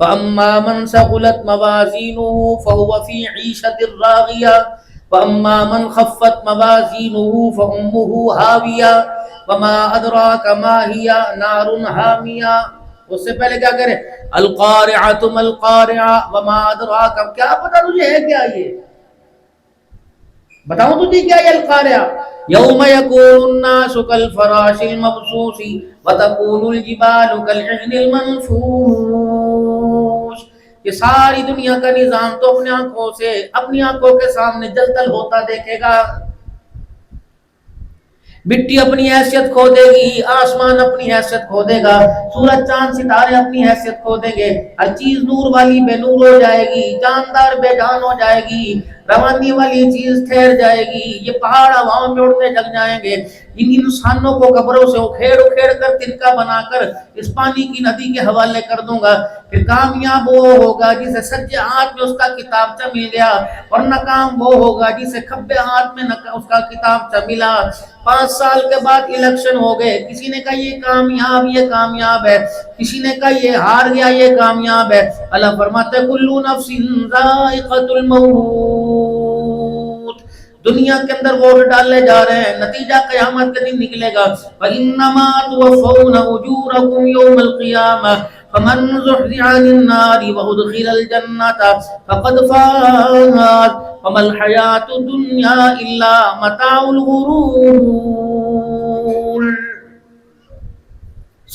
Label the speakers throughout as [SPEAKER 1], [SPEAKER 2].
[SPEAKER 1] فَأَمَّا مَنْ ثَقُلَتْ مَوَازِينُهُ فَهُوَ فِي عِيشَةٍ رَاضِيَةٍ وَأَمَّا مَنْ خَفَّتْ مَوَازِينُهُ فَأُمُّهُ هَاوِيَةٌ وَمَا أَدْرَاكَ مَا هِيَ نَارٌ حَامِيَةٌ. اس سے پہلے کیا کرے؟ القارعۃ ما القارعۃ وما ادراک. کیا پتا تجھے ہے کیا یہ؟ بتاؤں تجھے کیا یہ القارعہ؟ یوم یکون الناس کالفراش المبثوث وتکون الجبال کالعہن المنفوش. یہ ساری دنیا کا نظام تو اپنی آنکھوں کے سامنے جلتل ہوتا دیکھے گا. مٹی اپنی حیثیت کھو دے گی، آسمان اپنی حیثیت کھو دے گا، سورج چاند ستارے اپنی حیثیت کھو دیں گے، ہر چیز نور والی بے نور ہو جائے گی، جاندار بے جان ہو جائے گی، روانی والی چیز ٹھہر جائے گی، یہ پہاڑ ہواؤں میں اڑنے لگ جائیں گے. ان انسانوں کو قبروں سے اکھیڑ کر تنکا بنا کر اس پانی کی ندی کے حوالے کر دوں گا. پھر کامیاب وہ ہوگا جسے سجے ہاتھ میں اس کا کتابچہ مل گیا، اور ناکام وہ ہوگا جسے کھبے ہاتھ میں اس کا کتابچہ ملا. 5 سال کے بعد الیکشن ہو گئے، کسی نے کہا یہ کامیاب ہے، کسی نے کہا یہ ہار گیا، یہ کامیاب ہے. اللہ فرماتا ہے کل نفس ذائقۃ الموت. دنیا کے اندر ووٹ ڈالے جا رہے ہیں، نتیجہ قیامت کے دن نکلے گا. وَإِنَّمَا تُوَفَّوْنَ أُجُورَكُمْ يَوْمَ الْقِيَامَةِ فَمَنْ زُحْزِحَ عَنِ النَّارِ وَأُدْخِلَ الْجَنَّةَ فَقَدْ فَازَ وَمَا الْحَيَاةُ الدُّنْيَا إِلَّا مَتَاعُ الْغُرُورِ.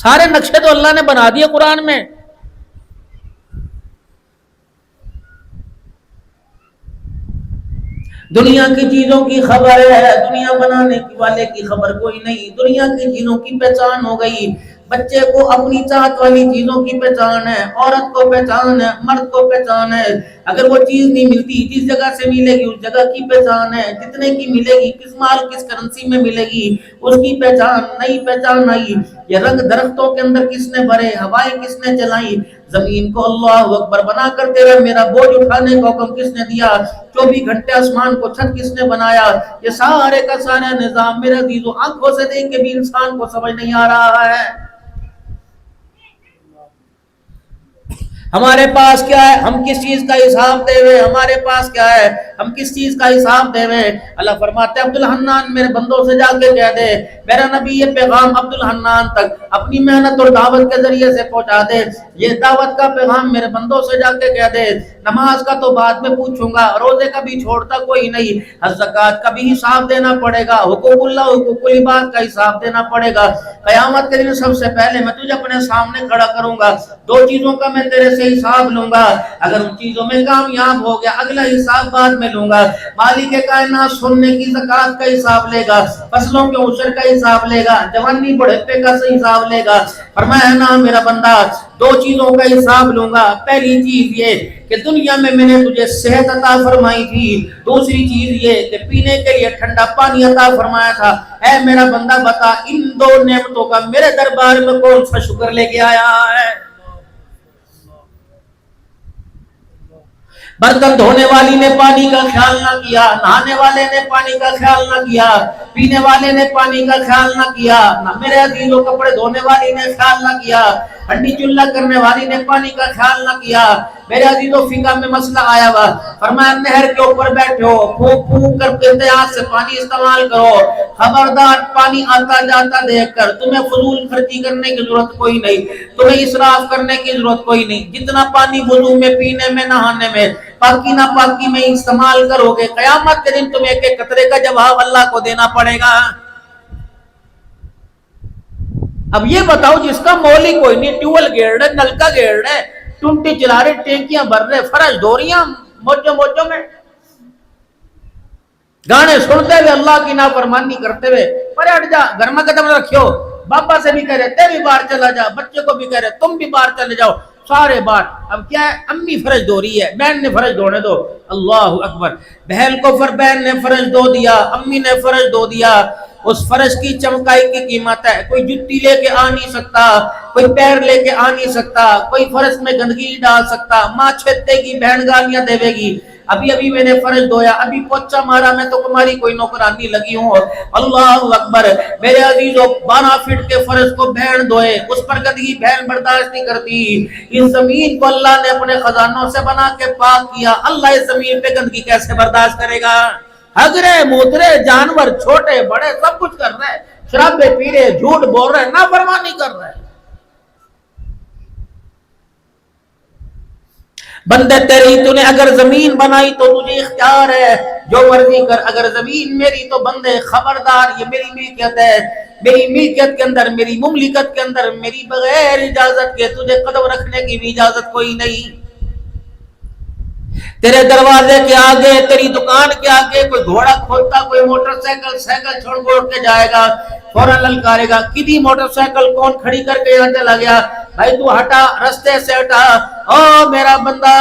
[SPEAKER 1] سارے نقشے تو اللہ نے بنا دیے قرآن میں. دنیا کی چیزوں کی خبر ہے، دنیا بنانے والے کی خبر کوئی نہیں. دنیا کی چیزوں کی پہچان ہو گئی. بچے کو اپنی چاہت والی چیزوں کی پہچان ہے، عورت کو پہچان ہے، مرد کو پہچان ہے. اگر وہ چیز نہیں ملتی، جس جگہ سے ملے گی اس جگہ کی پہچان ہے. جتنے کی ملے گی، کس مال کس کرنسی میں ملے گی اس کی پہچان. نئی پہچان آئی. یہ رنگ درختوں کے اندر کس نے بھرے، ہوائیں کس نے چلائی، زمین کو اللہ اکبر بنا کر تیرا میرا بوجھ اٹھانے کا حکم کس نے دیا، 24 گھنٹے آسمان کو چھت کس نے بنایا. یہ سارے کا سارا نظام میرے عزیزو آنکھوں سے دیکھ کے بھی انسان کو سمجھ نہیں آ رہا ہے. ہمارے پاس کیا ہے؟ ہم کس چیز کا حساب دے ہوئے؟ ہمارے پاس کیا ہے؟ ہم کس چیز کا حساب دے ہوئے؟ اللہ فرماتے ہیں عبدالحنان میرے بندوں سے جا کے کہہ دے، میرا نبی یہ پیغام عبدالحنان تک اپنی محنت اور دعوت کے ذریعے سے پہنچا دے. یہ دعوت کا پیغام میرے بندوں سے جا کے کہہ دے، نماز کا تو بعد میں پوچھوں گا، روزے کا بھی چھوڑتا کوئی نہیں، زکوٰۃ کا بھی حساب دینا پڑے گا، حقوق اللہ حقوق العباد کا حساب دینا پڑے گا. قیامت کے دن سب سے پہلے میں تجھے اپنے سامنے کھڑا کروں گا. 2 چیزوں کا میں تیرے سے حساب لوں گا. اگر ان چیزوں میں کامیاب ہو گیا اگلا حساب بعد میں لوں گا. مالک کائنات سننے کی زکوٰۃ کا حساب لے گا، فصلوں کے عشر کا حساب لے گا، جوانی بڑھاپے کا حساب لے گا. فرمایا نا میرا بندہ 2 چیزوں کا حساب لوں گا. پہلی چیز یہ کہ دنیا میں نے تجھے صحت عطا فرمائی تھی. دوسری چیز یہ کہ پینے کے لیے ٹھنڈا پانی عطا فرمایا تھا. اے میرا بندہ بتا ان 2 نعمتوں کا میرے دربار میں کون سا شکر لے کے آیا ہے؟ برتن دھونے والی نے پانی کا خیال نہ کیا، نہانے والے نے پانی کا خیال نہ کیا، پینے والے نے پانی کا خیال نہ کیا، نہ میرے عزیزوں کپڑے دھونے والی نے خیال نہ کیا، ہنڈی چولہا کرنے والی نے پانی کا خیال نہ کیا. میرے عزیزوں فقہ میں مسئلہ آیا ہوا، فرمایا نہر کے اوپر بیٹھے ہو، پھونک پھونک کر احتیاط سے پانی استعمال کرو. خبردار پانی آتا جاتا دیکھ کر تمہیں فضول خرچی کرنے کی ضرورت کوئی نہیں، تمہیں اسراف کرنے کی ضرورت کوئی نہیں. جتنا پانی وضو میں، پینے میں، نہانے میں، پاکی نہ پاکی میں استعمال کرو گے، قیامت کے دن تمہیں ایک ایک قطرے کا جواب اللہ کو دینا پڑے گا. اب یہ بتاؤ جس کا مول ہی کوئی نہیں، ٹیوبل گیڑ رہے، نلکا گیڑ رہے، ٹنٹی چلا رہے، ٹینکیاں بھر رہے، فرش دھو رہی ہیں موجوں میں، گانے سنتے ہوئے، اللہ کی نافرمانی کرتے ہوئے. پر ہٹ جا، گھر میں قدم رکھو. بابا سے بھی کہہ رہے تے بھی باہر چلا جا، بچے کو بھی کہہ رہے تم بھی باہر چلے جاؤ، سارے بار. اب کیا ہے؟ امی فرش دھو رہی ہے، بہن نے فرش دھونے دو. اللہ اکبر. بہن کو بہن نے فرش دھو دیا، امی نے فرش دھو دیا. اس فرش کی چمکائی کی قیمت ہے. کوئی جتی لے کے آ نہیں سکتا، کوئی پیر لے کے آ نہیں سکتا، کوئی فرش میں گندگی ڈال سکتا. ماں چھتے گی، بہن گالیاں دے گی. ابھی ابھی میں نے فرش دھویا, ابھی پوچھا مارا, میں تو تمہاری کوئی نوکرانی لگی ہوں. اللہ اکبر. میرے عزیزوں 12 فٹ کے فرش کو بھین دھوئے, اس پر گندگی بھین برداشت نہیں کرتی. اس زمین کو اللہ نے اپنے خزانوں سے بنا کے پاک کیا, اللہ اس زمین پہ گندگی کیسے برداشت کرے گا؟ ہگرے موترے جانور چھوٹے بڑے سب کچھ کر رہے, شرابے پی رہے, جھوٹ بول رہے, نافرمانی کر رہے. بندے تیری, تو نے اگر زمین بنائی تو تجھے اختیار ہے, جو مرضی کر. اگر زمین میری تو بندے خبردار, یہ میری ملکیت ہے, میری ملکیت کے اندر, میری مملکت کے اندر میری بغیر اجازت کے تجھے قدم رکھنے کی بھی اجازت کوئی نہیں. تیرے دروازے کے آگے, تیری دکان کے آگے کوئی گھوڑا کھولتا, کوئی موٹر سائیکل چھوڑ چھوڑ کے جائے گا, فوراً للکارے گا, کدی موٹر سائیکل کون کھڑی کر کے یہاں چلا گیا, بھائی تو ہٹا, رستے سے ہٹا. او میرا بندہ,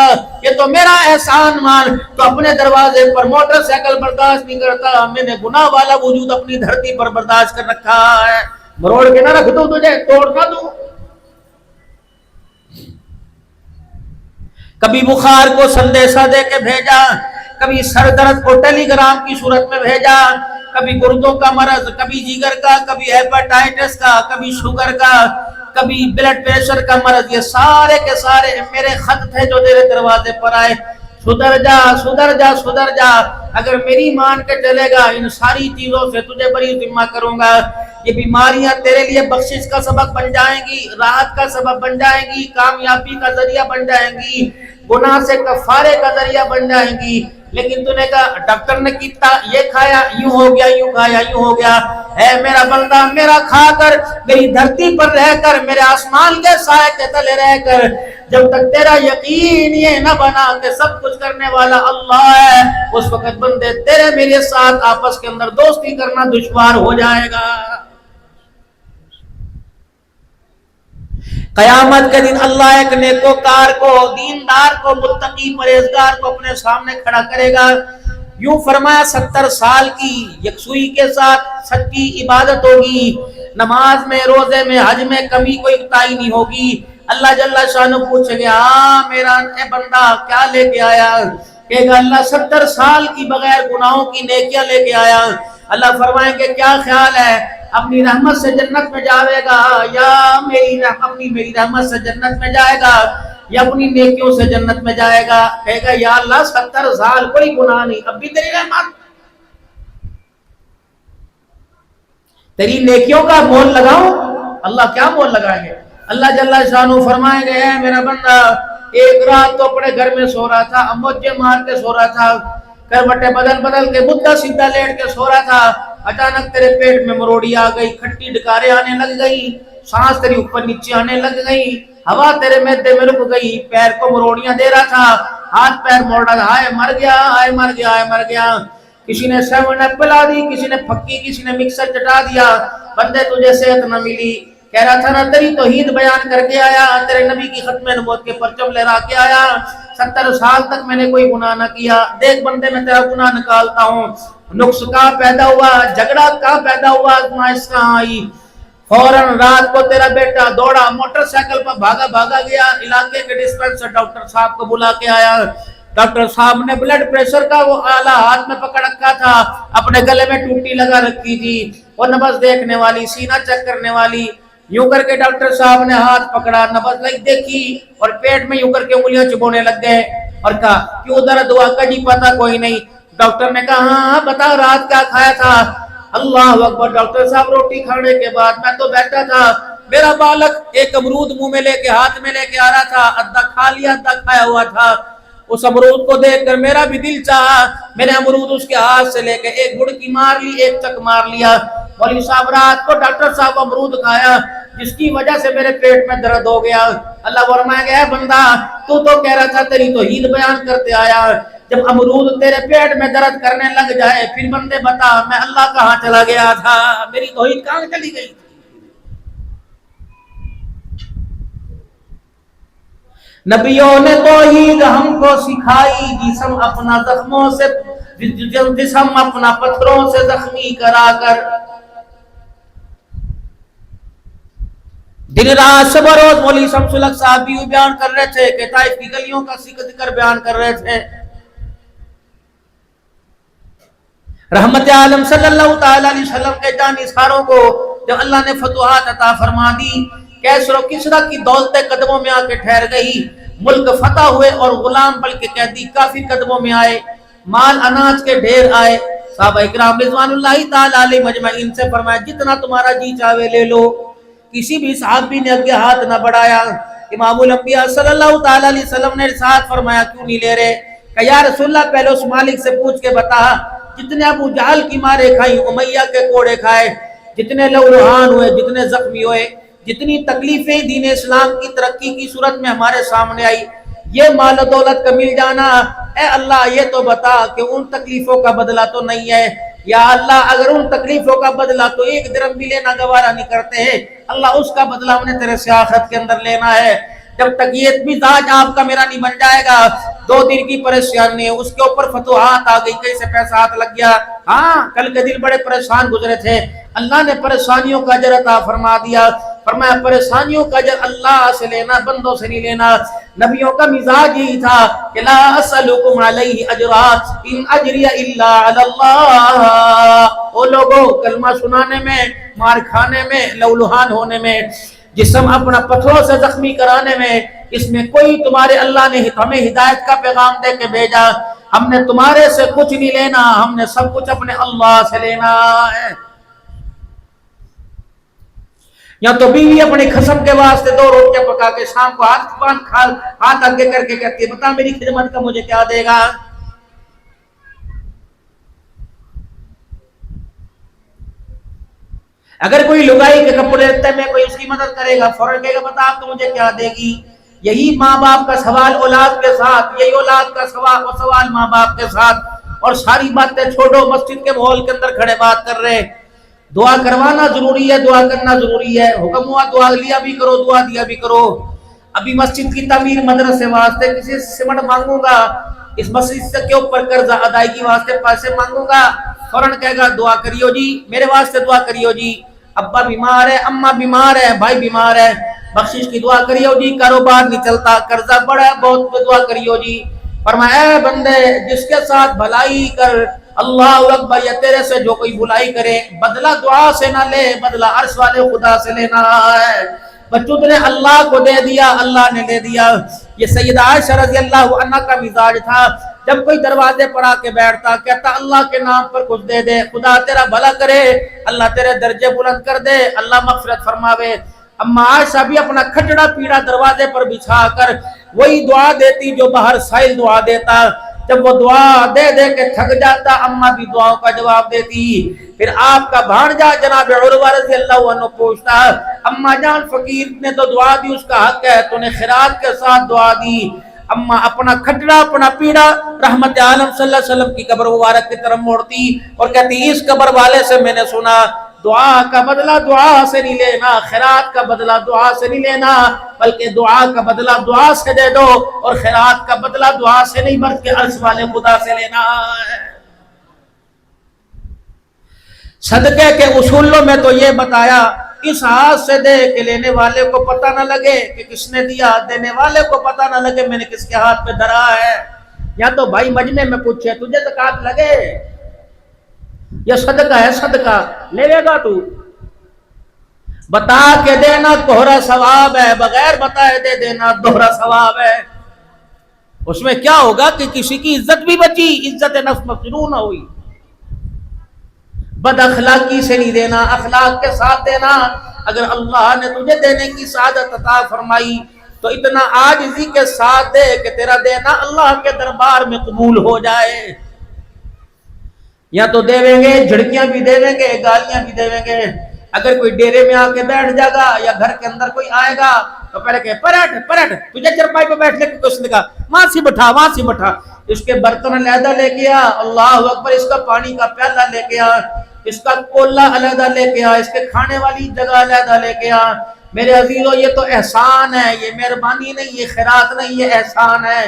[SPEAKER 1] یہ تو میرا احسان مان, تو اپنے دروازے پر موٹر سائیکل برداشت نہیں کرتا, میں نے گناہ والا وجود اپنی دھرتی پر برداشت کر رکھا ہے. مروڑ کے نہ رکھ دوں تجھے, توڑ نہ دوں. کبھی بخار کو سندیشہ دے کے بھیجا, کبھی سر درد کو ٹیلی گرام کی صورت میں بھیجا, کبھی گردوں کا مرض, کبھی جگر کا, کبھی ہیپاٹائٹس کا, کبھی شوگر کا, کبھی بلڈ پریشر کا مرض. یہ سارے کے سارے میرے خط تھے جو تیرے دروازے پر آئے. سدھر جا, سدھر جا, سدھر جا. اگر میری مان کے چلے گا, ان ساری چیزوں سے تجھے بری ذمہ کروں گا. یہ بیماریاں تیرے لیے بخشش کا سبب بن جائیں گی, راحت کا سبب بن جائیں گی, کامیابی کا ذریعہ بن جائیں گی, گناہ سے کفارے کا ذریعہ بن جائیں گی. لیکن تو نے کہا ڈاکٹر نے کیتا, یہ کھایا یوں ہو گیا, یوں کھایا یوں ہو گیا. اے میرا بندہ, میرا کھا کر, میری دھرتی پر رہ کر, میرے آسمان کے سائے کے تلے رہ کر, جب تک تیرا یقین یہ نہ بنا کہ سب کچھ کرنے والا اللہ ہے, اس وقت بندے تیرے میرے ساتھ آپس کے اندر دوستی کرنا دشوار ہو جائے گا. قیامت کے دن اللہ ایک نیکوکار کو, دیندار کو, متقی پرہیزگار کو اپنے سامنے کھڑا کرے گا. یوں فرمایا 70 سال کی یکسوئی کے ساتھ سچی عبادت ہوگی, نماز میں, روزے میں, حج میں کمی کوئی کوتاہی نہیں ہوگی. اللہ جل شانہ پوچھے گا, ہاں میرا اے بندہ کیا لے کے آیا؟ کہے گا اللہ 70 سال کی بغیر گناہوں کی نیکیاں لے کے آیا. اللہ فرمائیں گے کیا خیال ہے, اپنی رحمت سے جنت میں جاوے گا, یا میری رحمت سے جنت میں جائے گا, یا اپنی نیکیوں سے جنت میں جائے گا؟ کہے گا یا اللہ 70 سال کوئی گناہ نہیں, اب بھی تیری رحمت, تیری نیکیوں کا مول لگاؤں. اللہ کیا مول لگائیں گے؟ اللہ جل شانہ فرمائیں گے, اے میرا بندہ, ایک رات تو اپنے گھر میں سو رہا تھا, اموجے مار کے سو رہا تھا, کروٹیں بدل بدل کے مدعا سیدھا لیٹ کے سو رہا تھا, اچانک تیرے پیٹ میں مروڑی آ گئی, کھٹی ڈکاریں آنے لگ گئی, سانس تیری اوپر نیچے آنے لگ گئی, ہوا تیرے معدے میں رک گئی, پیر کو مروڑیاں دے رہا تھا, ہاتھ پیر موڑ رہا تھا, ہائے مر گیا, ہائے مر گیا, ہائے مر گیا. کسی نے 7 اپ پلا دی, کسی نے پھکی, کسی نے مکسر چٹا دیا, بندے تجھے صحت نہ ملی. کہہ رہا تھا نا تیری توحید بیان کر کے آیا, تیرے نبی کی ختم نبوت کے پرچم لہرا کے آیا, 70 سال تک میں نے کوئی گناہ نہ کیا. دیکھ بندے میں تیرا گناہ نکالتا ہوں. نقص کہاں پیدا ہوا, جھگڑا کہاں پیدا ہوا, آزمائش کہاں آئی؟ فوراً رات کو تیرا بیٹا دوڑا, موٹر سائیکل پر بھاگا گیا, علاقے کے ڈسپنسر ڈاکٹر صاحب کو بلا کے آیا. ڈاکٹر صاحب نے بلڈ پریشر کا وہ آلہ ہاتھ میں پکڑ رکھا تھا, اپنے گلے میں ٹوٹی لگا رکھی تھی, وہ نبض دیکھنے والی, سینہ چیک کرنے والی. یوں کر کے ڈاکٹر صاحب نے ہاتھ پکڑا, نبض لگ دیکھی, اور پیٹ میں یوں کر کے انگلیاں چبونے لگ گئے, اور کہا کیوں درد ہوا؟ کا جی پتا کوئی نہیں. ڈاکٹر نے کہا ہاں بتا رات کیا کھایا تھا؟ اللہ اکبر. ڈاکٹر صاحب روٹی کھانے کے بعد میں تو بیٹھا تھا, میرا بالک ایک امرود منہ میں لے کے ہاتھ میں لے کے آ رہا تھا, ادھا کھا لیا ادھا کھایا ہوا تھا. اس امرود کو دیکھ کر میرا بھی دل چاہا, میں نے امرود اس کے ہاتھ سے لے کے ایک گڑکی مار لی, ایک چک مار لیا. مولوی صاحب رات کو ڈاکٹر صاحب امرود کھایا, جس کی وجہ سے میرے پیٹ میں درد ہو گیا. اللہ فرمائے گا, اے بندہ تو کہہ رہا تھا تیری توحید بیان کرتے آیا, جب امرود تیرے پیٹ میں درد کرنے لگ جائے پھر بندے بتا میں اللہ کہاں چلا گیا تھا, میری توحید کہاں چلی گئی؟ نبیوں نے توحید ہم کو سکھائی, جسم اپنا زخموں سے, جسم اپنا پتھروں سے زخمی کرا کر. دن رات شب و روز مولوی شمس الحق صاحب بھی بیان کر رہے تھے کہ طائف کی گلیوں کا ذکر بیان کر رہے تھے. رحمت عالم صلی اللہ تعالیٰ علیہ وسلم کے جانثاروں کو جب اللہ نے فتوحات عطا فرما دی، کیسر و کسریٰ کی دولتیں قدموں میں آ کے ٹھہر گئی، ملک فتح ہوئے اور غلام بلکہ قیدی کافی قدموں میں آئے، مال اناج کے ڈھیر آئے۔ صحابہ اکرام رضوان اللہ تعالیٰ علیہ مجمعین سے فرمایا جتنا تمہارا جی چاہے لے لو، کسی بھی صحابی نے اگے ہاتھ نہ بڑھایا۔ امام الانبیاء صلی اللہ تعالیٰ علیہ وسلم نے ارشاد فرمایا کیوں نہیں لے رہے؟ کہ یا رسول اللہ پہلے اس مالک سے پوچھ کے بتا، جتنے ابو جہل کی مارے کھائی، امیہ کے کوڑے کھائے، جتنے لہولہان ہوئے، جتنے زخمی ہوئے، جتنی تکلیفیں دین اسلام کی ترقی کی صورت میں ہمارے سامنے آئی، یہ مال و دولت کا مل جانا، اے اللہ یہ تو بتا کہ ان تکلیفوں کا بدلہ تو نہیں ہے؟ یا اللہ اگر ان تکلیفوں کا بدلہ تو ایک درہم بھی لینا گوارا نہیں کرتے ہیں، اللہ اس کا بدلہ ہم نے تیرے سے آخرت کے اندر لینا ہے۔ جب تک یہ مزاج آپ کا میرا نہیں بن جائے گا، 2 دن کی پریشانی ہے، اس کے اوپر فتوحات آ گئی، کہیں سے پیسہ ہاتھ لگ گیا، ہاں کل کے دن بڑے پریشان گزرے تھے، اللہ نے پریشانیوں کا اجر عطا فرما دیا۔ فرمایا پریشانیوں کا اجر اللہ سے لینا، بندوں سے نہیں لینا۔ نبیوں کا مزاج یہی تھا کہ لا اسألکم علیہ اجرا ان اجری الا علی اللہ۔ وہ لوگوں کلمہ سنانے میں، مار کھانے میں، لہولہان ہونے میں، جسم اپنا پتھروں سے زخمی کرانے میں، اس میں کوئی تمہارے اللہ نے ہمیں ہدایت کا پیغام دے کے بھیجا، ہم نے تمہارے سے کچھ نہیں لینا، ہم نے سب کچھ اپنے اللہ سے لینا ہے۔ یا تو بیوی اپنے خصم کے واسطے 2 روٹیاں پکا کے شام کو ہاتھ آگے کر کے کہتی ہے بتا میری خدمت کا مجھے کیا دے گا؟ اگر کوئی لگائی کے کپڑے لیتے میں کوئی اس کی مدد کرے گا، فوراً کہے گا بتا آپ تو مجھے کیا دے گی؟ یہی ماں باپ کا سوال اولاد کے ساتھ، یہی اولاد کا سوال ماں باپ کے ساتھ، اور ساری باتیں چھوڑو، مسجد کے ماحول کے اندر کھڑے بات کر رہے۔ دعا کروانا ضروری ہے، دعا کرنا ضروری ہے، حکم ہوا دعا لیا بھی کرو، دعا دیا بھی کرو۔ ابھی مسجد کی تعمیر مدرسے واسطے کسی سے سمنٹ مانگوں گا، اس مسجد کے اوپر قرضہ ادائیگی واسطے پیسے مانگوں گا، فوراً کہے گا دعا کریو جی، میرے واسطے دعا کریو جی، ابا بیمار ہے، اماں بیمار ہے، بھائی بیمار ہے، بخشش کی دعا کریو جی، کاروبار نہیں چلتا، قرضہ بڑا ہے بہت، دعا کریو جی۔ فرمایا اے بندے جس کے ساتھ بھلائی کر، اللہ اکبر، یا تیرے سے جو کوئی بھلائی کرے بدلہ دعا سے نہ لے، بدلہ عرش والے خدا سے لینا ہے۔ بچوں نے اللہ کو دے دیا، اللہ نے دے دیا۔ یہ سیدہ عائشہ رضی اللہ عنہا کا مزاج تھا، جب کوئی دروازے پر آ کے بیٹھتا کہتا اللہ کے نام پر کچھ دے دے، خدا تیرا بھلا کرے، اللہ تیرے درجے بلند کر دے، اللہ مغفرت فرماوے۔ اما عائشہ بھی اپنا کھٹڑا پیڑا دروازے پر بچھا کر وہی دعا دیتی جو باہر سائل دعا دیتا۔ جب وہ دعا دے دے کے تھک جاتا، اماں بھی دعاؤں کا جواب دیتی۔ پھر آپ کا بھانجا جناب عروہ رضی اللہ عنہ پوچھتا اماں جان فقیر نے تو دعا دی، اس کا حق ہے، تو نے خیرات کے ساتھ دعا دی۔ اماں اپنا کھٹڑا اپنا پیڑا رحمت عالم صلی اللہ علیہ وسلم کی قبر مبارک کی طرف موڑتی اور کہتی اس قبر والے سے میں نے سنا دعا کا بدلہ دعا سے نہیں لینا، خیرات کا بدلہ دعا سے نہیں لینا، بلکہ دعا کا بدلہ دعا سے دے دو، اور خیرات کا بدلہ دعا سے نہیں بلکہ عرش والے خدا سے لینا ہے۔ صدقے کے اصولوں میں تو یہ بتایا اس ہاتھ سے دے کہ لینے والے کو پتہ نہ لگے کہ کس نے دیا، دینے والے کو پتہ نہ لگے میں نے کس کے ہاتھ پہ دھرا ہے۔ یا تو بھائی مجمع میں پوچھے تجھے زکوٰۃ لگے یا صدقہ ہے، صدقہ لے لے گا تو؟ بتا کے دینا کوہرا ثواب ہے، بغیر بتائے دے دینا دوہرا ثواب ہے۔ اس میں کیا ہوگا کہ کسی کی عزت بھی بچی، عزت نفس مفروغ نہ ہوئی۔ بد اخلاقی سے نہیں دینا، اخلاق کے ساتھ دینا۔ اگر اللہ نے تجھے دینے کی سعادت عطا فرمائی تو اتنا عاجزی کے ساتھ دے کہ تیرا دینا اللہ کے دربار میں قبول ہو جائے۔ یا تو دیویں گے، جھڑکیاں بھی دیویں گے، گالیاں بھی دیویں گے۔ اگر کوئی ڈیرے میں آ کے بیٹھ جائے گا یا گھر کے اندر کوئی آئے گا تو پہلے کہ پلٹ پلٹ، تجھے چرپائی پہ بیٹھنے کی کس نے کہا، وہاں سے بٹھا وہاں سے بٹھا۔ اس کے برتن علیحدہ لے کے آ، اللہ اکبر، اس کا پانی کا پیالہ لے کے آ، اس کا کولہ علیحدہ لے کے آ، اس کے کھانے والی جگہ علیحدہ لے کے آ۔ میرے عزیزو یہ تو احسان ہے، یہ مہربانی نہیں، یہ خیرات نہیں، یہ احسان ہے۔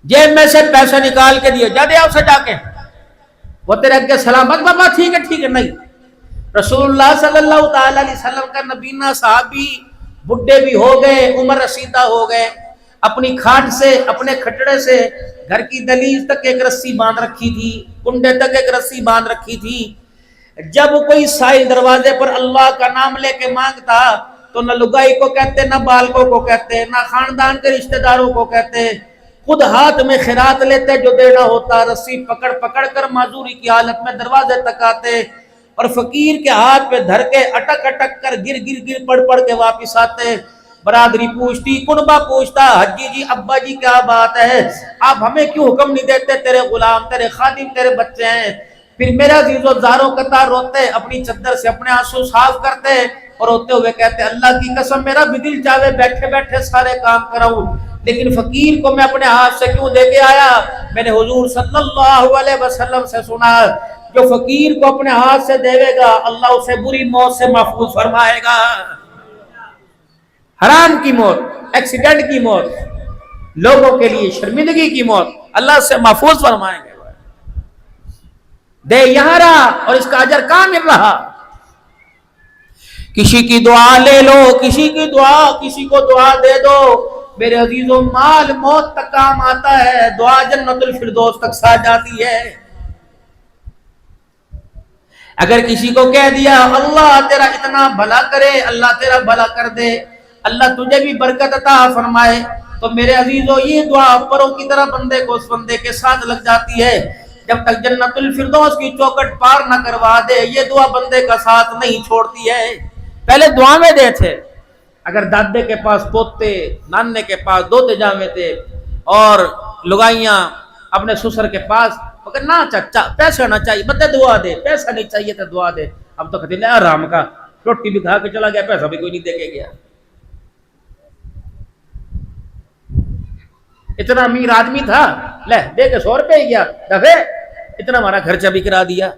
[SPEAKER 1] جیب میں سے پیسے نکال کے دیے، جا دے آپ سے جا کے، وہ تیرے اگے سلام، بس بابا ٹھیک ہے ٹھیک ہے، نہیں۔ رسول اللہ صلی اللہ تعالی علیہ وسلم کا نبینا صحابی بڈھے بھی ہو گئے، عمر رسیدہ ہو گئے، اپنی کھاٹ سے اپنے کھٹڑے سے گھر کی دہلیز تک ایک رسی باندھ رکھی تھی، کنڈے تک ایک رسی باندھ رکھی تھی. جب کوئی سائل دروازے پر اللہ کا نام لے کے مانگتا تو نہ لگائی کو کہتے، نہ بالکوں کو کہتے، نہ خاندان کے رشتہ داروں کو کہتے، خود ہاتھ میں خیرات لیتے جو دینا ہوتا، رسی پکڑ پکڑ کر معذوری کی حالت میں دروازے تک آتے اور فقیر کے ہاتھ پہ دھر کے اٹک اٹک کر گر گر گر پڑھ پڑھ کے واپس آتے. برادری پوچھتی، کنبہ پوچھتا، حجی جی ابا جی کیا بات ہے، آپ ہمیں کیوں حکم نہیں دیتے، تیرے غلام تیرے خادم تیرے بچے ہیں. پھر میرا عزیز و زاروں قطار روتے، اپنی چادر سے اپنے آنسو صاف کرتے اور روتے ہوئے کہتے اللہ کی قسم میرا بھی دل چاہے بیٹھے بیٹھے سارے کام کراؤں، لیکن فقیر کو میں اپنے ہاتھ سے کیوں دے کے آیا. میں نے حضور صلی اللہ علیہ وسلم سے سنا جو فقیر کو اپنے ہاتھ سے دے گا اللہ اسے بری موت سے محفوظ فرمائے گا. حرام کی موت، ایکسیڈنٹ کی موت، لوگوں کے لیے شرمندگی کی موت اللہ سے محفوظ فرمائیں گے. دے یہاں رہا اور اس کا اجر کہاں مل رہا. کسی کی دعا لے لو، کسی کی دعا، کسی کو دعا دے دو. میرے عزیزوں مال موت تک کام آتا ہے، دعا جنت الفردوس تک سا جاتی ہے. اگر کسی کو کہہ دیا اللہ تیرا اتنا بھلا کرے، اللہ تیرا بھلا کر دے، اللہ تجھے بھی برکت عطا فرمائے، تو میرے عزیزوں یہ دعا پروں کی طرح بندے کو اس بندے کے ساتھ لگ جاتی ہے. جب تک جنت الفردوس کی چوکٹ پار نہ کروا دے یہ دعا بندے کا ساتھ نہیں چھوڑتی ہے. پہلے دعا میں دے تھے، اگر دادے کے پاس پوتے، نانے کے پاس دوتے جامے تھے اور لگائیاں اپنے سسر کے پاس، مگر نہ چچا پیسہ نہ چاہیے بتے دعا دے، پیسہ نہیں چاہیے تو دعا دے. اب تو کہتے ہیں آرام کا، روٹی بھی کھا کے چلا گیا، پیسہ بھی کوئی نہیں دے کے گیا. اتنا امیر آدمی تھا، لے دے کے 100 روپے ہی گیا، دفے اتنا ہمارا خرچہ بھی کرا دیا.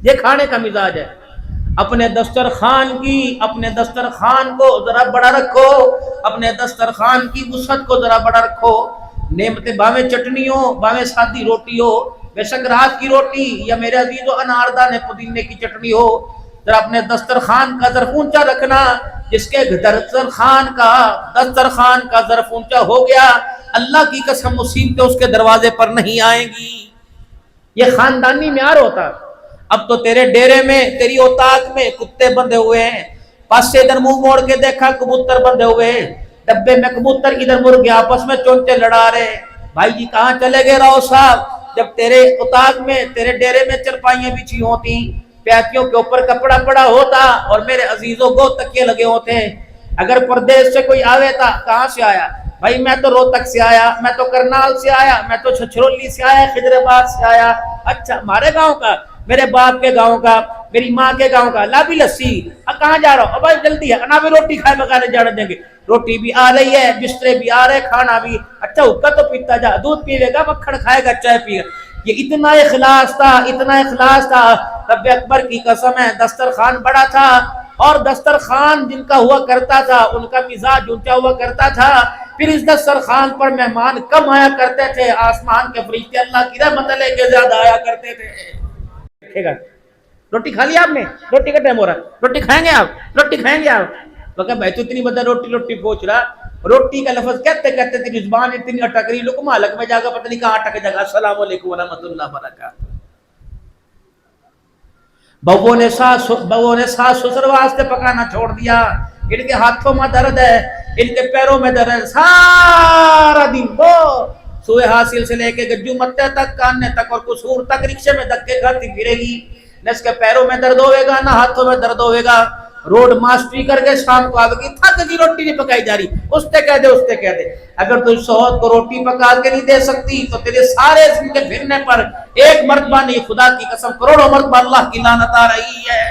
[SPEAKER 1] یہ کھانے کا مزاج ہے. اپنے دسترخوان کو ذرا بڑا رکھو، اپنے دسترخوان کی وسعت کو ذرا بڑا رکھو. نعمتیں باویں چٹنی ہو، باویں سادی روٹی ہو، بے شک رات کی روٹی یا میرے عزیزو اناردانے پودینے کی چٹنی ہو، ذرا اپنے دسترخوان کا ظرف اونچا رکھنا. جس کے دسترخوان کا ظرف اونچا ہو گیا اللہ کی قسم مصیبتیں اس کے دروازے پر نہیں آئیں گی. یہ خاندانی معیار ہوتا. اب تو تیرے ڈیرے میں تیری اوتاق میں کتے بندھے ہوئے ہیں، پاس سے ادھر منہ موڑ کے دیکھا کبوتر بندھے ہوئے ہیں، ڈبے میں کبوتر ادھر مرغے آپس میں چونچے لڑا رہے. بھائی جی کہاں چلے گئے راؤ صاحب؟ جب تیرے اوتاق میں تیرے ڈیرے میں چرپائیاں بچھی ہوتی، پیاتیوں کے اوپر کپڑا پڑا ہوتا اور میرے عزیزوں گو تکیے لگے ہوتے. اگر پردیش سے کوئی آوے تھا، کہاں سے آیا؟ بھائی میں تو روہتک سے آیا، میں تو کرنال سے آیا، میں تو چھچھرولی سے آیا، خضرآباد سے آیا. اچھا ہمارے گاؤں کا، میرے باپ کے گاؤں کا، میری ماں کے گاؤں کا، لا بھی لسی. کہاں جا رہا ہوں؟ بھائی جلدی ہے، انا بھی روٹی کھائے بغیر جانے دیں گے. روٹی بھی آ رہی ہے، بسترے بھی آ رہے، کھانا بھی. اچھا حکا تو پیتا جا، دودھ پیے گا، مکھن کھائے گا، چائے پیے گا. یہ اتنا اخلاص تھا، اتنا اخلاص تھا. رب اکبر کی قسم ہے دسترخوان بڑا تھا اور دسترخوان جن کا ہوا کرتا تھا ان کا مزاج اونچا ہوا کرتا تھا. پھر اس دسترخوان پر مہمان کم آیا کرتے تھے، آسمان کے فرشتے اللہ کی رحمت لے کے زیادہ آیا کرتے تھے. روٹی کھا لی آپ نے؟ روٹی کا ٹائم ہو رہا ہے، روٹی کھائیں گے آپ؟ روٹی کھائیں گے آپ؟ تو کہ بھائی تو اتنی بڑا روٹی پوچھ رہا. روٹی کا لفظ کہتے کہتے تیری زبان اتنی اٹک رہی، لقمہ حلق میں جاگا پتہ نہیں کہاں اٹک جاگا. السلام علیکم ورحمۃ اللہ وبرکاتہ. بہو نے ساس سسر واسطے پکانا چھوڑ دیا. ان کے ہاتھوں میں درد ہے، ان کے پیروں میں درد ہے. سارا دن وہ سوئے حاصل سے لے کے گجو متے تک، کاننے تک اور قصور تک رکشے میں دھکے کھاتی پھرے گی. نہ اس کے پیروں میں درد ہوئے گا، نہ ہاتھوں میں درد ہوئے گا. روڈ ماسٹری کر کے شام کو آگے تھک گئی، روٹی نہیں پکائی جا رہی، اس تے کہہ دے. اگر تو شوہر کو روٹی پکا کے نہیں دے سکتی تو تیرے سارے جسم کے پھرنے پر ایک مرتبہ نہیں، خدا کی قسم کروڑوں مرتبہ اللہ کی لعنت آ رہی ہے.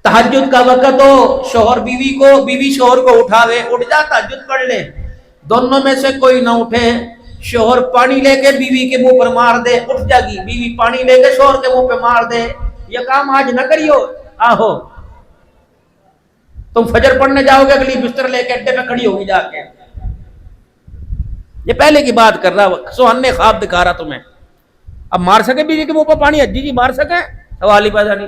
[SPEAKER 1] تہجد کا وقت ہو، شوہر بیوی شوہر کو اٹھاوے، اٹھ جا تہجد پڑھ لے. دونوں میں سے کوئی نہ اٹھے، شوہر پانی لے کے بیوی کے منہ پر مار دے، اٹھ جا گی. بیوی پانی لے کے شوہر کے منہ پہ مار دے. یہ کام آج نہ کریو. آہو تم فجر پڑھنے جاؤ گے، اگلی بستر لے کے اڈے پہ کھڑی ہوگی جا کے. یہ پہلے کی بات کر رہا، سوہن نے خواب دکھا رہا تمہیں. اب مار سکے بیوی کے منہ پہ پانی؟ حجی جی مار سکے؟ سوال ہی پیدا نہیں.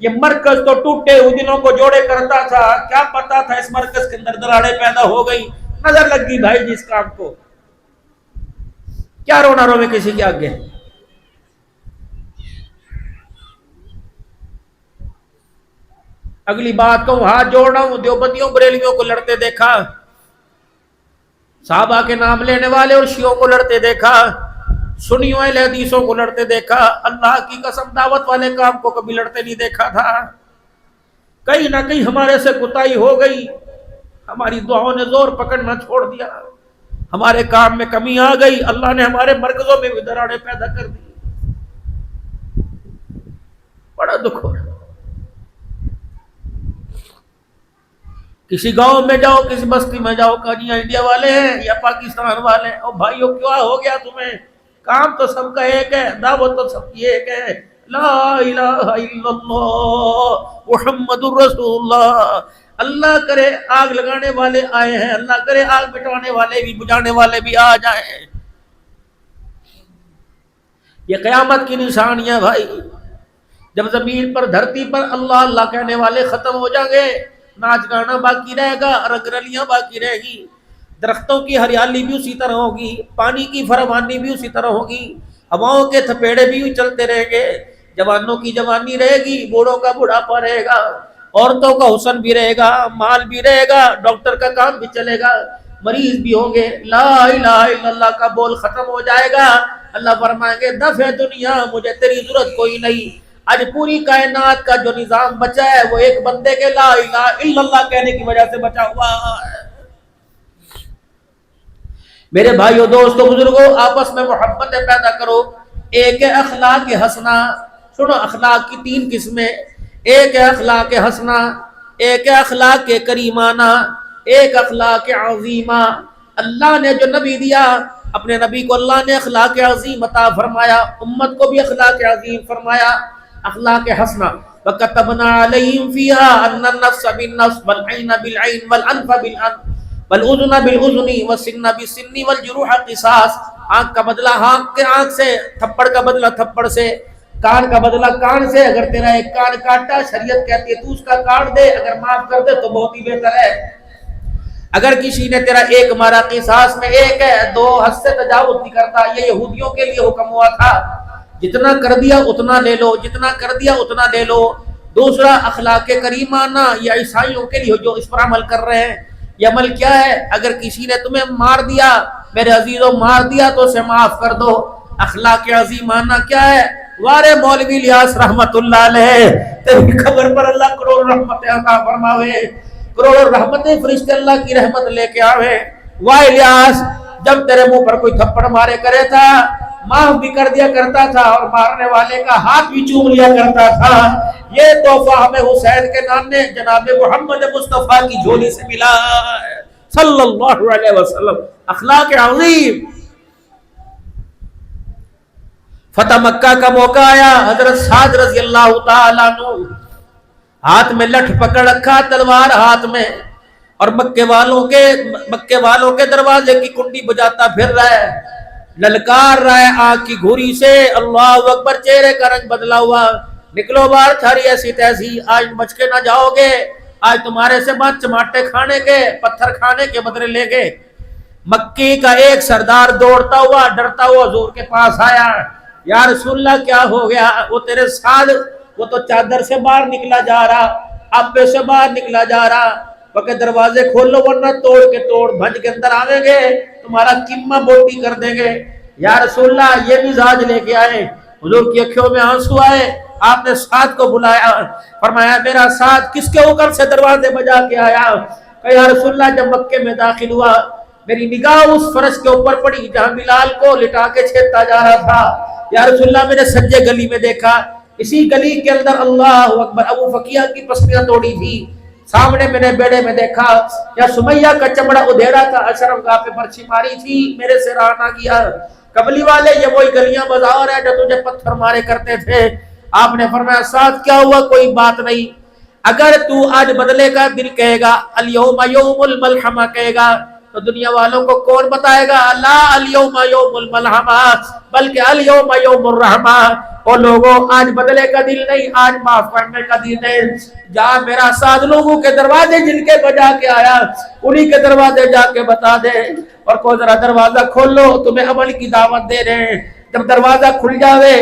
[SPEAKER 1] یہ مرکز تو ٹوٹے ہوئے دنوں کو جوڑے کرتا تھا، کیا پتا تھا اس مرکز کے اندر دراڑیں پیدا ہو گئی، نظر لگ گئی بھائی جس کام کو، کیا رونا رو میں کسی کے آگے۔ اگلی بات کو ہاتھ جوڑ رہا ہوں، دیوبندیوں بریلویوں کو لڑتے دیکھا، صحابہ کے نام لینے والے اور شیعوں کو لڑتے دیکھا، سنیوں اہل حدیثوں کو لڑتے دیکھا، اللہ کی قسم دعوت والے کام کو کبھی لڑتے نہیں دیکھا تھا۔ کہیں نہ کہیں ہمارے سے کوتاہی ہو گئی، ہماری دعاؤں نے زور پکڑنا چھوڑ دیا، ہمارے کام میں کمی آ گئی، اللہ نے ہمارے مرکزوں میں بھی دراڑیں پیدا کر دی، بڑا دکھ ہو رہا۔ کسی گاؤں میں جاؤ، کسی بستی میں جاؤ، کہا جی انڈیا والے ہیں یا پاکستان والے ہیں، او بھائیو کیا ہو گیا تمہیں، کام تو سب کا ایک ہے، دعوت تو سب کی ایک ہے، لا الہ الا اللہ محمد الرسول اللہ۔ اللہ کرے آگ لگانے والے آئے ہیں، اللہ کرے آگ بٹانے والے بھی، بجھانے والے بھی آ جائیں۔ یہ قیامت کی نشانیاں بھائی، جب زمین پر دھرتی پر اللہ اللہ کہنے والے ختم ہو جائیں گے، ناچ گانا باقی رہے گا، رنگ رلیاں باقی رہے گی، درختوں کی ہریالی بھی اسی طرح ہوگی، پانی کی فراوانی بھی اسی طرح ہوگی، ہواؤں کے تھپیڑے بھی چلتے رہیں گے، جوانوں کی جوانی رہے گی، بوڑھوں کا بڑھاپا رہے گا، عورتوں کا حسن بھی رہے گا، مال بھی رہے گا، ڈاکٹر کا کام بھی چلے گا، مریض بھی ہوں گے، لا الہ الا اللہ کا بول ختم ہو جائے گا۔ اللہ فرمائیں گے دفع دنیا، مجھے تیری ضرورت کوئی نہیں۔ آج پوری کائنات کا جو نظام بچا ہے وہ ایک بندے کے لا الہ الا اللہ کہنے کی وجہ سے بچا ہوا ہے۔ میرے بھائیو دوستو بزرگوں، آپس میں محبت پیدا کرو۔ ایک ہے اخلاق حسنہ، سنو اخلاق کی 3 قسمیں، ایک ہے اخلاق حسنہ، ایک ہے اخلاق کریمانہ، ایک اخلاق عظیمہ۔ اللہ نے جو نبی دیا، اپنے نبی کو اللہ نے اخلاق عظیم عطا فرمایا، امت کو بھی اخلاق عظیم فرمایا، اخلاق حسنہ۔ وَكَتَبْنَا عَلَيْهِمْ فِيهَا أَنَّ النَّفْسَ بِالنَّفْسِ وَالْعَيْنَ بِالْعَيْنِ وَالْأَنْفَ بِالْأَنْفِ وَالْأُذُنَ بِالْأُذُنِ وَالسِّنَّ بِالسِّنِّ وَالْجُرُوحَ قِصَاص۔ آنکھ کا بدلہ آنکھ سے، تھپڑ کا بدلہ تھپڑ سے، کان کا بدلہ کان سے۔ اگر تیرا ایک کان کاٹا، شریعت کہتی ہے تو اس کا کاٹ دے، اگر معاف کر دے تو بہت ہی بہتر ہے۔ اگر کسی نے تیرا ایک مارا، قصاص میں ایک ہے، 2 حد سے تجاوز نہیں کرتا۔ یہ یہودیوں کے لیے حکم ہوا تھا، جتنا کر دیا اتنا لے لو، جتنا کر دیا اتنا لے لو۔ دوسرا اخلاق کریمانہ، یا عیسائیوں کے لیے جو اس پر عمل کر رہے ہیں، یہ عمل کیا ہے؟ اگر کسی نے تمہیں مار دیا، میرے عزیزوں مار دیا تو اسے معاف کر دو۔ اخلاق عظیمانہ کیا ہے؟ وارے مولوی الیاس رحمت اللہ علیہ، تیری خبر پر اللہ کروڑ رحمتیں عطا فرماوے، کروڑ رحمتیں فرشتے اللہ کی رحمت لے کے آوے۔ واہ الیاس، جب تیرے منہ پر کوئی تھپڑ مارے کرے تھا، معاف بھی کر دیا کرتا تھا، اور مارنے والے کا ہاتھ بھی چوم لیا کرتا تھا۔ یہ تحفہ ہمیں حسین کے نانے جناب محمد مصطفیٰ کی جھولی سے ملا ہے صلی اللہ علیہ وسلم۔ اخلاق عظیم۔ فتح مکہ کا موقع آیا، حضرت سعد رضی اللہ تعالیٰ عنہ ہاتھ میں لٹھ پکڑ رکھا، تلوار ہاتھ میں، اور مکے والوں کے دروازے کی کنڈی بجاتا پھر رہا ہے، للکار رہا ہے آنکھ کی گھوری سے، اللہ اکبر، چہرے کا رنگ بدلا ہوا، نکلو باہر، تھاری ایسی تیسی، آج بچ کے نہ جاؤ گے، آج تمہارے سے بات چماٹے کھانے کے، پتھر کھانے کے بدلے لے گے۔ مکی کا ایک سردار دوڑتا ہوا ڈرتا ہوا حضور کے پاس آیا، یا رسول اللہ کیا ہو گیا؟ وہ تیرے ساتھ، وہ تو چادر سے باہر نکلا جا رہا، آپے سے باہر نکلا جا رہا، کہ دروازے کھول لو ورنہ توڑ کے توڑ بھنج کے اندر آویں گے، تمہارا قیمہ بوٹی کر دیں گے۔ یا رسول اللہ یہ مزاج لے کے آئے، حضور کی اکھیوں میں آنسو آئے، آپ نے سعد کو بلایا، فرمایا میرا سعد کس کے حکم سے دروازے بجا کے آیا؟ کہ یا رسول اللہ جب مکے میں داخل ہوا، میری نگاہ اس فرش کے اوپر پڑی جہاں بلال کو لٹا کے چھیدتا جا رہا تھا۔ یا رسول اللہ میں نے سجے گلی میں دیکھا، اسی گلی کے اندر اللہ اکبر ابو فقیہ کی پسلیاں توڑی تھی، سامنے میں نے بیڑے میں دیکھا، یا سمیہ کا چمڑا ادھیڑا تھا، اشرف گاہ پہ برچھی ماری تھی، میرے سے راہ نہ گیا۔ قبلی والے یہ وہی گلیاں بازار ہے جو تجھے پتھر مارے کرتے تھے۔ آپ نے فرمایا ساتھ کیا ہوا؟ کوئی بات نہیں، اگر تو آج بدلے کا دل کہے گا، الیوم یوم الملحمہ کہے گا، تو دنیا والوں کو کون بتائے گا؟ لا الیوم یوم الملحمہ، بلکہ الیوم یوم الرحمہ، او لوگوں آج بدلے کا دل نہیں، آج معاف کرنے کا دل نہیں، جا میرا ساتھ لوگوں کے دروازے جن کے بجا کے آیا انہی کے دروازے جا کے بتا دے، اور کو ذرا دروازہ کھول لو، تمہیں عمل کی دعوت دے رہے ہیں۔ جب دروازہ کھل جاوے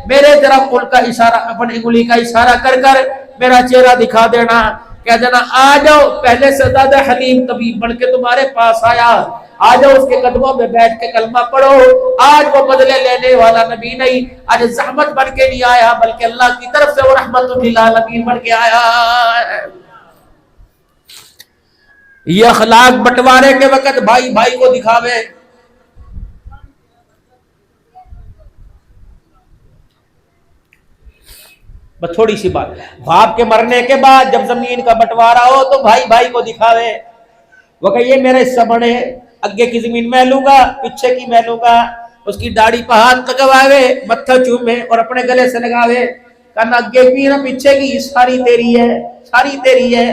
[SPEAKER 1] میرے طرف ان کا اشارہ، اپنی انگلی کا اشارہ کر کر میرا چہرہ دکھا دینا، کہہ دینا آ جاؤ، پہلے سے زیادہ حلیم طبیب بن کے تمہارے پاس آیا، آ جاؤ اس کے قدموں میں بیٹھ کے کلمہ پڑھو۔ آج وہ بدلے لینے والا نبی نہیں، آج زحمت بن کے نہیں آیا بلکہ اللہ کی طرف سے وہ رحمت للعالمین بن کے آیا ہے۔ یہ اخلاق بٹوارے کے وقت بھائی بھائی کو دکھاوے۔ بس تھوڑی سی بات، باپ کے مرنے کے بعد جب زمین کا بٹوارا ہو تو بھائی بھائی کو دکھاوے، وہ کہ یہ میرا حصہ بنے، اگے کی زمین میں لوں گا، پیچھے کی میں لوں گا۔ اس کی داڑھی پہ ہاتھ لگواوے، متھا چومے اور اپنے گلے سے لگاوے، کہنا اگے کی نہ پیچھے کی، ساری تیری ہے، ساری تیری ہے،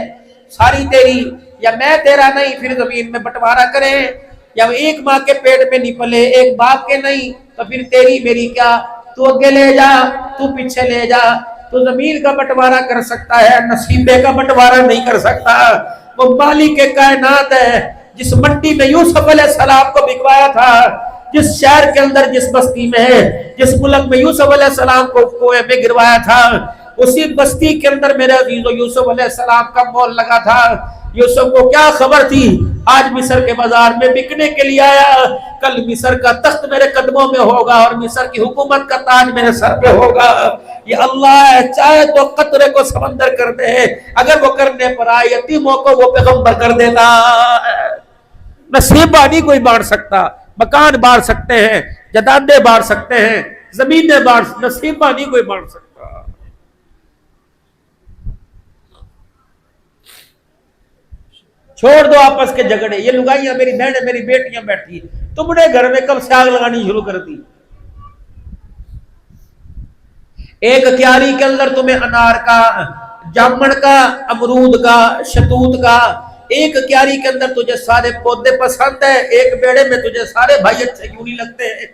[SPEAKER 1] ساری تیری، یا میں تیرا نہیں، پھر زمین میں بٹوارا کرے، یا ایک ماں کے پیٹ میں نہیں پلے، ایک باپ کے نہیں، تو پھر تیری میری کیا، تو اگے لے جا، تو پیچھے لے جا۔ تو زمین کا بٹوارا کر سکتا ہے، نصیبے کا بٹوارا نہیں کر سکتا۔ وہ مالک کائنات ہے جس منڈی میں یوسف علیہ السلام کو بکوایا تھا، جس شہر کے اندر، جس بستی میں ہے، جس ملک میں یوسف علیہ السلام کو کنویں میں گروایا تھا، اسی بستی کے اندر میرے عزیزو یوسف علیہ السلام کا مول لگا تھا۔ یوسف کو کیا خبر تھی آج مصر کے بازار میں بکنے کے لیے آیا، کل مصر کا تخت میرے قدموں میں ہوگا اور مصر کی حکومت کا تاج میرے سر پہ ہوگا۔ یہ اللہ ہے، چاہے تو قطرے کو سمندر کر دے، اگر وہ کرنے پر آئے یتیموں کو وہ پیغمبر کر دیتا ہے۔ نصیبہ نہیں کوئی بانٹ سکتا، مکان بانٹ سکتے ہیں، جدادیں بانٹ سکتے ہیں، زمینیں بانٹ، نصیبہ نہیں کوئی بانٹ سکتا۔ چھوڑ دو آپس کے جھگڑے، یہ لگائیاں میری بہنیں میری بیٹیاں بیٹھی، تم نے گھر میں کب سے آگ لگانی شروع کر دی؟ ایک کیاری کے اندر تمہیں انار کا، جامن کا، امرود کا، شتوت کا، ایک کیاری کے اندر تجھے سارے پودے پسند ہے، ایک بیڑے میں تجھے سارے بھائی اچھے کیوں نہیں لگتے ہیں؟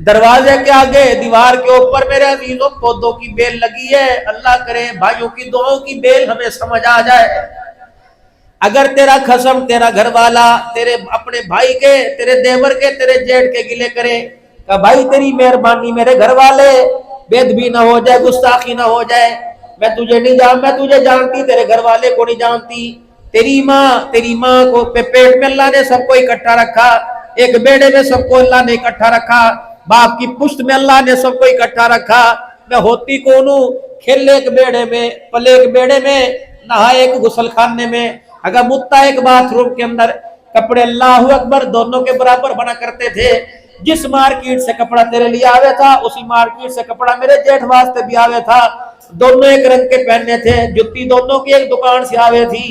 [SPEAKER 1] دروازے کے آگے، دیوار کے اوپر میرے عزیزوں پودوں کی بیل لگی ہے، اللہ کرے بھائیوں کی دعاؤں کی بیل ہمیں سمجھ آ جائے۔ اگر تیرا خصم، تیرا گھر والا، تیرے اپنے بھائی کے، تیرے دیور کے، تیرے جیٹ کے گلے کرے کہ بھائی تیری مہربانی میرے گھر والے بے ادبی نہ ہو جائے، گستاخی نہ ہو جائے، میں تجھے نہیں جان، میں تجھے جانتی، تیرے گھر والے کو نہیں جانتی، تیری ماں کو پیٹ میں اللہ نے سب کو اکٹھا رکھا، ایک بیڑے میں سب کو اللہ نے اکٹھا رکھا، باپ کی پشت میں اللہ نے سب کو اکٹھا رکھا، میں ہوتی کون ہوں، کھیلے ایک بیڑے میں، پلے ایک بیڑے میں، نہائے ایک غسل خانے میں، اگر متا ایک باتھ روم کے اندر، کپڑے اللہ اکبر دونوں کے برابر بنا کرتے تھے۔ جس مارکیٹ سے کپڑا تیرے لیے آوے تھا اسی مارکیٹ سے کپڑا میرے جیٹھ واسطے بھی آوے تھا، دونوں ایک رنگ کے پہننے تھے، جتی دونوں کی ایک دکان سے آوے تھی،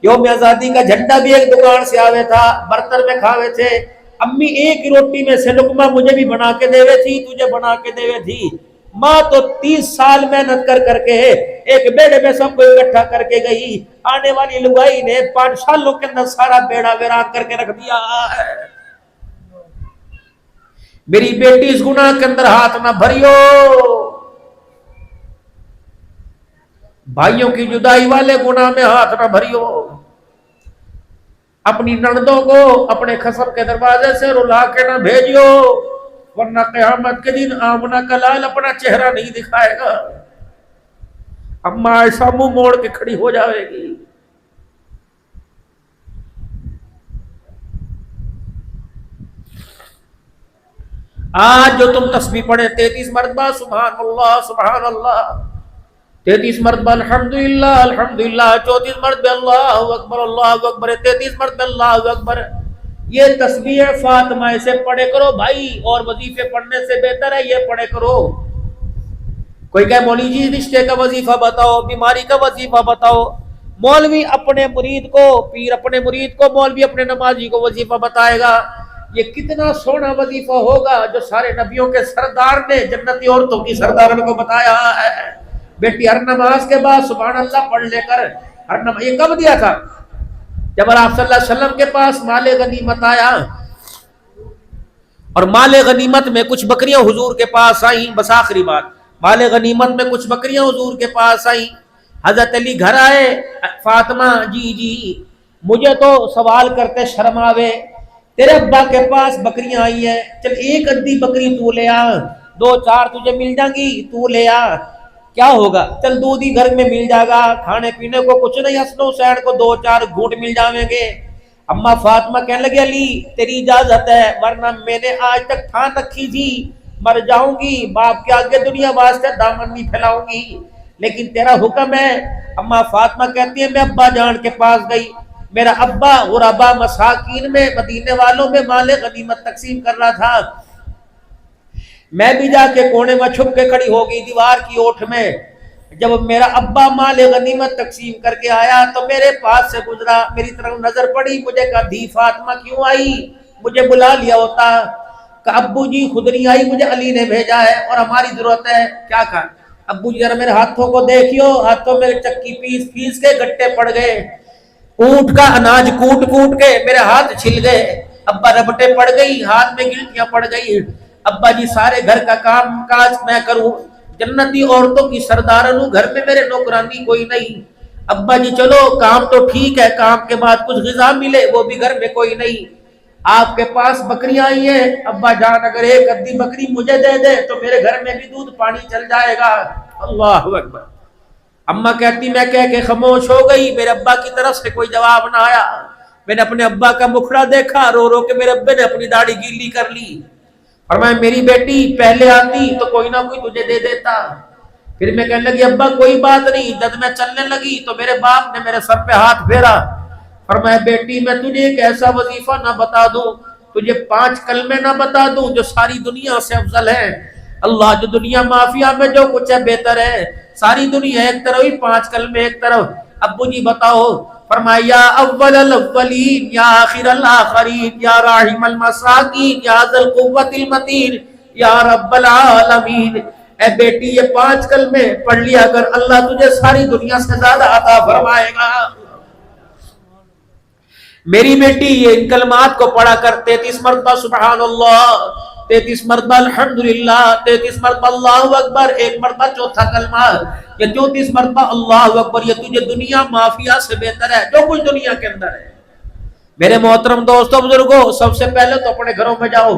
[SPEAKER 1] یوم آزادی کا جھنڈا بھی ایک دکان سے آوے تھا، برتن میں کھاوے تھے، امی ایک روٹی میں سے لقمہ مجھے بھی بنا کے دیوے تھی، تجھے بنا کے دیوے تھی، ماں تو 30 سال محنت کر کے ایک بیڑے میں سب کو اکٹھا کر کے گئی، آنے والی لگائی نے 5 سالوں کے اندر سارا بیڑا ویران کر کے رکھ دیا ہے۔ میری بیٹی اس گناہ کے اندر ہاتھ نہ بھریو، بھائیوں کی جدائی والے گناہ میں ہاتھ نہ بھریو، اپنی نندوں کو اپنے خصم کے دروازے سے رلا کے نہ بھیجیو، ورنہ قیامت کے دن آمنہ کا لال اپنا چہرہ نہیں دکھائے گا، اماں ایسا منہ موڑ کے کھڑی ہو جائے گی۔ آج جو تم تسبیح پڑھے 33 مرتبہ سبحان اللہ سبحان اللہ، 33 مرتبہ الحمدللہ الحمدللہ، 34 مرتبہ اللہ اکبر 33 مرتبہ اللہ اکبر، یہ تسبیح فاطمہ سے پڑھے کرو بھائی، اور وظیفے پڑھنے سے بہتر ہے یہ پڑھے کرو۔ کوئی کہے مولوی جی رشتے کا وظیفہ بتاؤ، بیماری کا وظیفہ بتاؤ، مولوی اپنے مرید کو، پیر اپنے مرید کو، مولوی اپنے نمازی کو وظیفہ بتائے گا، یہ کتنا سونا وظیفہ ہوگا جو سارے نبیوں کے سردار نے جنتی عورتوں کی سردارن کو بتایا ہے۔ بیٹی ہر نماز کے بعد سبحان اللہ پڑھ لے کر، ہر نماز، یہ کب دیا تھا؟ جب آپ صلی اللہ علیہ وسلم کے پاس مال غنیمت آیا، اور مال غنیمت میں کچھ بکریاں حضور کے پاس آئیں. بس آخری بات, مال غنیمت میں کچھ بکریاں حضور کے پاس آئیں. حضرت علی گھر آئے, فاطمہ جی مجھے تو سوال کرتے شرم آوے, تیرے ابا کے پاس بکریاں آئی ہیں, چل ایک ادھی بکری تو لے آ, 2-4 تجھے مل جائیں گی, تو لے آ, کیا ہوگا, چل دودھ ہی گھر میں مل جائے گا, کھانے پینے کو کچھ نہیں, حسن حسین کو 2-4 گھونٹ مل جائیں گے. اما فاطمہ کہنے لگے علی تیری اجازت ہے, ورنہ میں نے آج تک ٹھان رکھی تھی مر جاؤں گی, باپ کے آگے دنیا واسطے دامن نہیں پھیلاؤں گی, لیکن تیرا حکم ہے. اما فاطمہ کہتی ہے میں ابا جان کے پاس گئی, میرا ابا غربا مساکین میں مدینے والوں میں مال غنیمت تقسیم کر رہا تھا. میں بھی جا کے کونے میں چھپ کے کھڑی ہو گئی دیوار کی اوٹ میں. جب میرا ابا مال غنیمت تقسیم کر کے آیا تو میرے پاس سے گزرا, میری طرف نظر پڑی, مجھے کہا دی فاطمہ کیوں آئی, مجھے بلا لیا ہوتا. کہ ابو جی خود نہیں آئی, مجھے علی نے بھیجا ہے اور ہماری ضرورت ہے. کیا کہا, ابو جی ذرا میرے ہاتھوں کو دیکھیو, ہاتھوں میں چکی پیس کے گٹے پڑ گئے, اونٹ کا اناج کوٹ کے میرے ہاتھ چھل گئے. ابا ربٹیں پڑ گئی, ہاتھ میں گلٹیاں پڑ گئی. ابا جی سارے گھر کا کام کاج میں کروں, جنتی عورتوں کی سردارن ہوں, گھر میں میرے نوکرانی کوئی نہیں. ابا جی چلو کام تو ٹھیک ہے, کام کے بعد کچھ غذا ملے, وہ بھی گھر میں کوئی نہیں. آپ کے پاس بکریاں آئی ہیں, ابا جان اگر ایک ادھی بکری مجھے دے دے تو میرے گھر میں بھی دودھ پانی چل جائے گا. اللہ اکبر. اما کہتی میں کہہ کے خاموش ہو گئی, میرے ابا کی طرف سے کوئی جواب نہ آیا. میں نے اپنے ابا کا مکھڑا دیکھا, رو رو کے میرے ابے نے اپنی داڑھی گیلی کر لی. اور میں میری بیٹی پہلے آتی تو کوئی نہ کوئی تجھے دے دیتا. پھر میں کہنے لگی ابا کوئی بات نہیں. جب میں چلنے لگی تو میرے باپ نے میرے سر پہ ہاتھ پھیرا, اور میں بیٹی میں تجھے ایک ایسا وظیفہ نہ بتا دوں, تجھے 5 کلمے نہ بتا دوں جو ساری دنیا سے افضل ہے. اللہ جو دنیا مافیا میں جو کچھ ہے بہتر ہے, ساری دنیا ایک طرف ہی 5 کلمے ایک طرف. ابو جی بتاؤ. فرمایا یا اول الاولین یا آخر الاخرین یا راحم المساکین یا ذی القوۃ المتین یا رب العالمین. اے بیٹی یہ 5 کلمے پڑھ لیا کر, اللہ تجھے ساری دنیا سے زیادہ عطا فرمائے گا. میری بیٹی یہ ان کلمات کو پڑھا کر 33 مرتبہ سبحان اللہ, 33 مرتبہ الحمدللہ, 33 مرتبہ اللہ اکبر, 1 مرتبہ چوتھا کلمہ, یہ 34 مرتبہ اللہ اکبر. یہ تجھے دنیا مافیا سے بہتر ہے جو کچھ دنیا کے اندر ہے. میرے محترم دوستوں بزرگوں, سب سے پہلے تو اپنے گھروں میں جاؤ,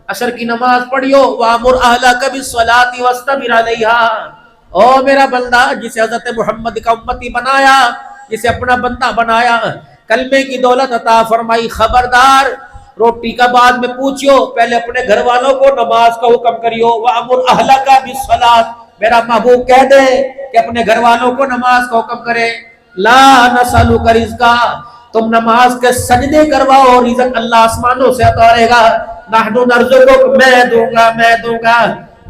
[SPEAKER 1] عصر کی نماز پڑھیو. وَأَمُرْ أَهْلَكَ بِالصَّلَاةِ وَاسْتَبِرْ عَلَيْهَا. او میرا بندہ جسے حضرت محمد کا امتی بنایا, جسے اپنا بندہ بنایا, کلمے کی دولت عطا فرمائی, خبردار روٹی کا بعد میں پوچھو, پہلے اپنے گھر والوں کو نماز کا حکم کریو. وَأَمُرْ أَهْلَكَ بِالصَّلَاةِ. میرا محبوب کہہ دے کہ اپنے گھر والوں کو نماز کا حکم کرے. لا نسألک رزقا, تم نماز کے سجدے کرواؤ, رزق اللہ آسمانوں سے اتارے گا. نحن نرزقک, میں دوں گا.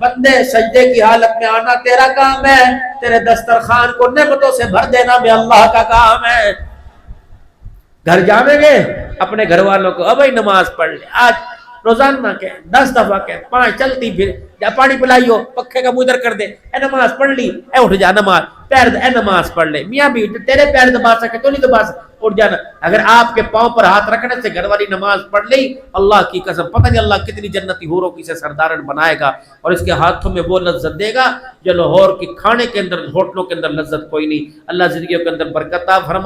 [SPEAKER 1] بندے سجدے کی حالت میں آنا تیرا کام ہے, تیرے دسترخوان کو نعمتوں سے بھر دینا بھی اللہ کا کام ہے. گھر جاویں گے اپنے گھر والوں کو, اب نماز پڑھ لے, آج روزانہ کہ 10 دفعہ کہ 5 چلتی پھر جا, پانی پلائیو, پکھے کا منہ ادھر کر دے, اے نماز پڑھ لی, اے اٹھ جا نماز, پیر اے نماز پڑھ لے. میاں بھی تیرے پیر دبا سکے تو نہیں دبا سکے, اٹھ جانا. اگر آپ کے پاؤں پر ہاتھ رکھنے سے گھر والی نماز پڑھ لی, اللہ کی قسم پتہ نہیں اللہ کتنی جنتی حوروں کی سے سردارن بنائے گا, اور اس کے ہاتھوں میں وہ لذت دے گا جو لاہور کی کھانے کے اندر, ہوٹلوں کے اندر لذت کوئی نہیں. اللہ زندگیوں کے اندر برکت عطا فرمائے.